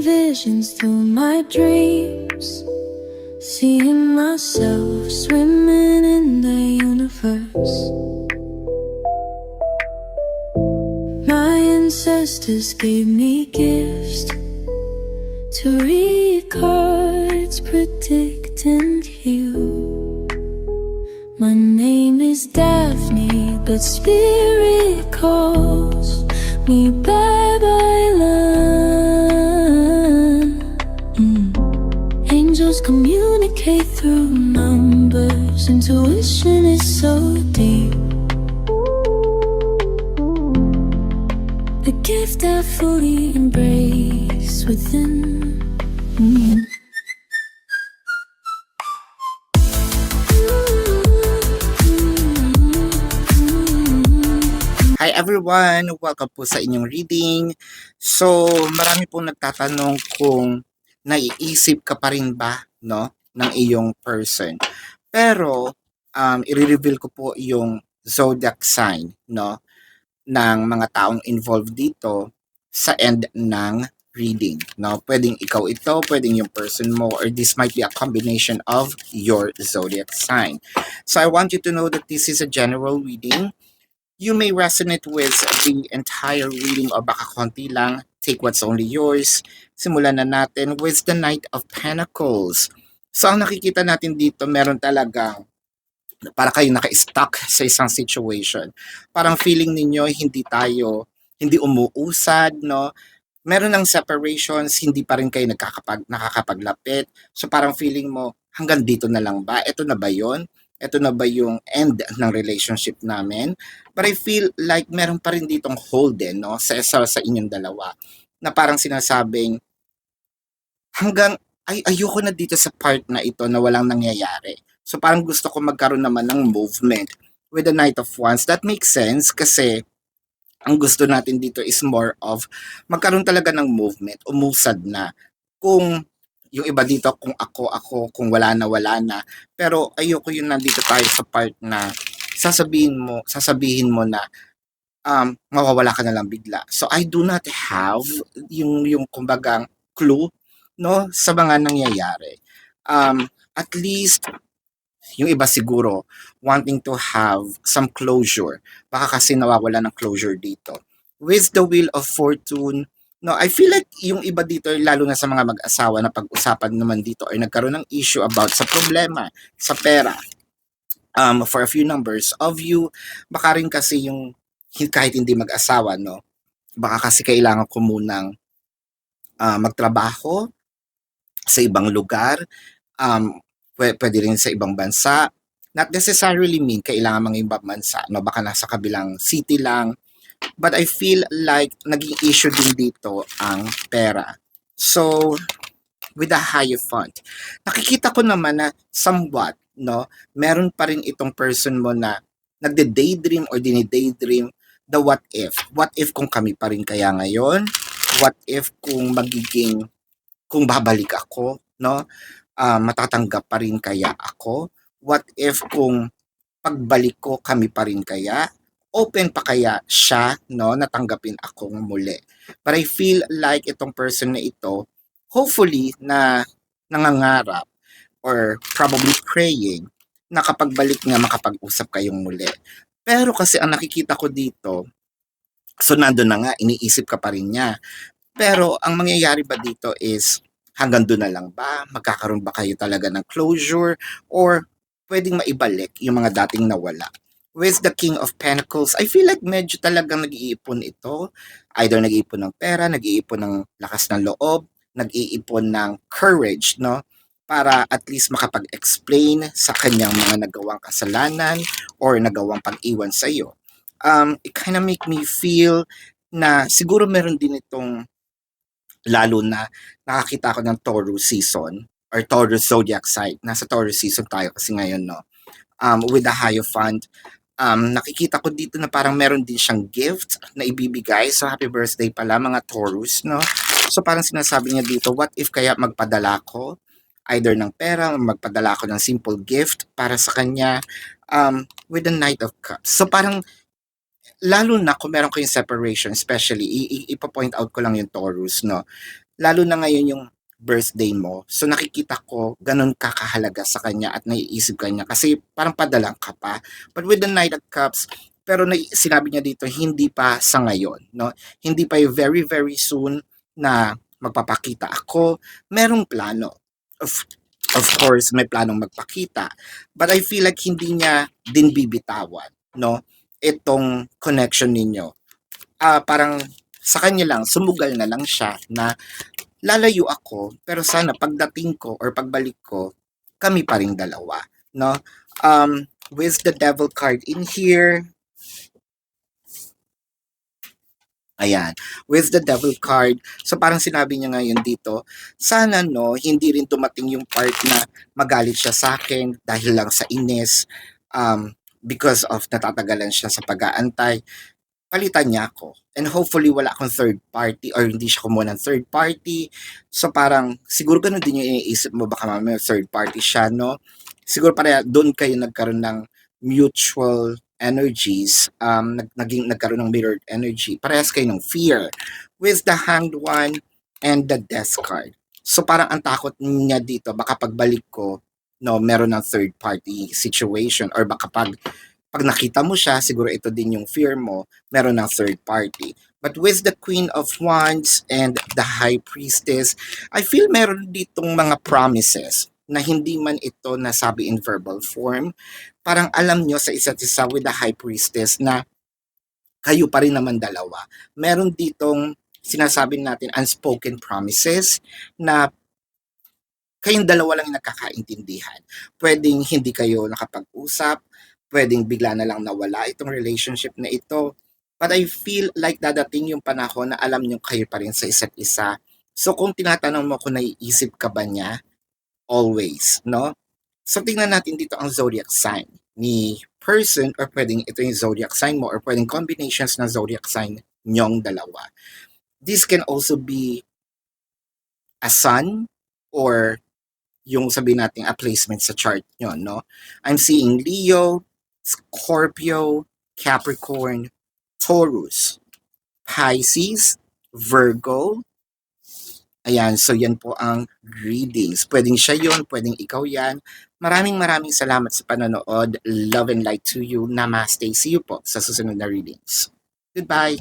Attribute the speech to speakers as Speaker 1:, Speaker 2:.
Speaker 1: visions through my dreams, seeing myself swimming in the universe. My ancestors gave me gifts to read cards, predict and heal. My name is Daphne, but spirit calls me Babylon. Angels communicate through numbers. Intuition is so deep. The gift I fully embrace within.
Speaker 2: Hi everyone! Welcome po sa inyong reading. So, marami pong nagtatanong kung naiisip ka pa rin ba, no, ng iyong person. Pero, i-reveal ko po yung zodiac sign, no, ng mga taong involved dito sa end ng reading, no. Pwedeng ikaw ito, pwedeng yung person mo, or this might be a combination of your zodiac sign. So, I want you to know that this is a general reading. You may resonate with the entire reading o baka konti lang. Take what's only yours. Simulan na natin with the Knight of Pentacles. So, ang nakikita natin dito, meron talagang para kayo naka-stuck sa isang situation. Parang feeling ninyo, hindi umuusad, no? Meron ng separations, hindi pa rin kayo nakakapaglapit. So, parang feeling mo, hanggang dito na lang ba? Ito na ba yon? Ito na ba yung end ng relationship namin? But I feel like meron pa rin ditong hold no? Sa inyong dalawa. Na parang sinasabing, ayoko na dito sa part na ito na walang nangyayari. So parang gusto ko magkaroon naman ng movement with the Knight of Wands. That makes sense kasi ang gusto natin dito is more of magkaroon talaga ng movement, umusad na. Kung yung iba dito, kung ako, kung wala na. Pero ayoko yun, nandito tayo sa part na sasabihin mo na mawawala ka na lang bigla. So I do not have yung kumbagang clue, no, sa mga nangyayari. At least yung iba siguro wanting to have some closure. Baka kasi nawawala ng closure dito. With the Wheel of Fortune, no, I feel like yung iba dito, lalo na sa mga mag-asawa na pag-usapan naman dito ay nagkaroon ng issue about sa problema, sa pera. For a few numbers of you, baka rin kasi yung kahit hindi mag-asawa, no, baka kasi kailangan ko munang magtrabaho sa ibang lugar, pwede rin sa ibang bansa. Not necessarily mean kailangan mga ibang bansa, no, baka nasa kabilang city lang. But I feel like naging issue din dito ang pera. So, with a Hierophant, nakikita ko naman na somewhat, no, meron pa rin itong person mo na nagde-daydream or dinidaydream the what if. What if kung kami pa rin kaya ngayon? What if kung babalik ako, no? Matatanggap pa rin kaya ako? What if kung pagbalik ko kami pa rin kaya? Open pa kaya siya, no, natanggapin akong muli. But I feel like itong person na ito, hopefully na nangangarap or probably praying na kapag balik nga makapag-usap kayong muli. Pero kasi ang nakikita ko dito, so nandun na nga, iniisip ka pa rin niya. Pero ang mangyayari ba dito is hanggang doon na lang ba? Magkakaroon ba kayo talaga ng closure? Or pwedeng maibalik yung mga dating nawala? With the King of Pentacles, I feel like medyo talagang nag-iipon ito. Either nag-iipon ng pera, nag-iipon ng lakas ng loob, nag-iipon ng courage, no? Para at least makapag-explain sa kanyang mga nagawang kasalanan or nagawang pag-iwan sa iyo. It kind of make me feel na siguro meron din itong, lalo na nakakita ko ng Taurus season or Taurus zodiac sign. Nasa Taurus season tayo kasi ngayon, no? With the Hierophant, nakikita ko dito na parang meron din siyang gift na ibibigay. So, happy birthday pala mga Taurus, no? So, parang sinasabi niya dito, what if kaya magpadala ko either ng pera o magpadala ko ng simple gift para sa kanya with the Knight of Cups. So, parang lalo na kung meron kayong separation, especially, ipo-point out ko lang yung Taurus, no? lalo na ngayon yung birthday mo. So nakikita ko ganun ka kahalaga sa kanya at naiisip ka niya kasi parang padala ka pa. But with the Knight of Cups, pero sinabi niya dito, hindi pa sa ngayon, no? Hindi pa yung very, very soon na magpapakita ako. Merong plano. Of, of course, may planong magpakita. But I feel like hindi niya din bibitawan, no? Itong connection ninyo. Parang sa kanya lang, sumugal na lang siya na lalayo ako, pero sana pagdating ko or pagbalik ko, kami pa ring dalawa, no? With the devil card in here, ayan, with the devil card, so parang sinabi niya ngayon dito, sana no, hindi rin dumating yung part na magalit siya sa akin dahil lang sa inis, because of natatagalan siya sa pag-aantay, palitan niya ako. And hopefully wala akong third party or hindi siya kumuha ng third party. So parang siguro ganun din yung iniisip mo, baka mamaya third party siya, no? Siguro para doon kayo nagkaroon ng mutual energies, nagkaroon ng mirrored energy. Parehas kayo ng fear with the Hanged One and the Death card. So parang ang takot niya dito, baka pagbalik ko, no, meron ng third party situation or baka pag nakita mo siya, siguro ito din yung fear mo, meron ng third party. But with the Queen of Wands and the High Priestess, I feel meron ditong mga promises na hindi man ito nasabi in verbal form. Parang alam nyo sa isa't isa with the High Priestess na kayo pa rin naman dalawa. Meron ditong sinasabi natin unspoken promises na kayong dalawa lang yung nagkakaintindihan. Pwedeng hindi kayo nakapag-usap, pwedeng bigla na lang nawala itong relationship na ito. But I feel like dadating yung panahon na alam nyo kayo pa rin sa isa't isa. So kung tinatanong mo kung naiisip ka ba niya, always, no? So tingnan natin dito ang zodiac sign ni person or pwedeng ito yung zodiac sign mo or pwedeng combinations ng zodiac sign nyong dalawa. This can also be a sun or yung sabihin natin a placement sa chart nyo, no? I'm seeing Leo, Scorpio, Capricorn, Taurus, Pisces, Virgo. Ayan, so yan po ang readings. Pwedeng siya yun, pwedeng ikaw yan. Maraming salamat sa panonood. Love and light to you. Namaste. See you po sa susunod na readings. Goodbye.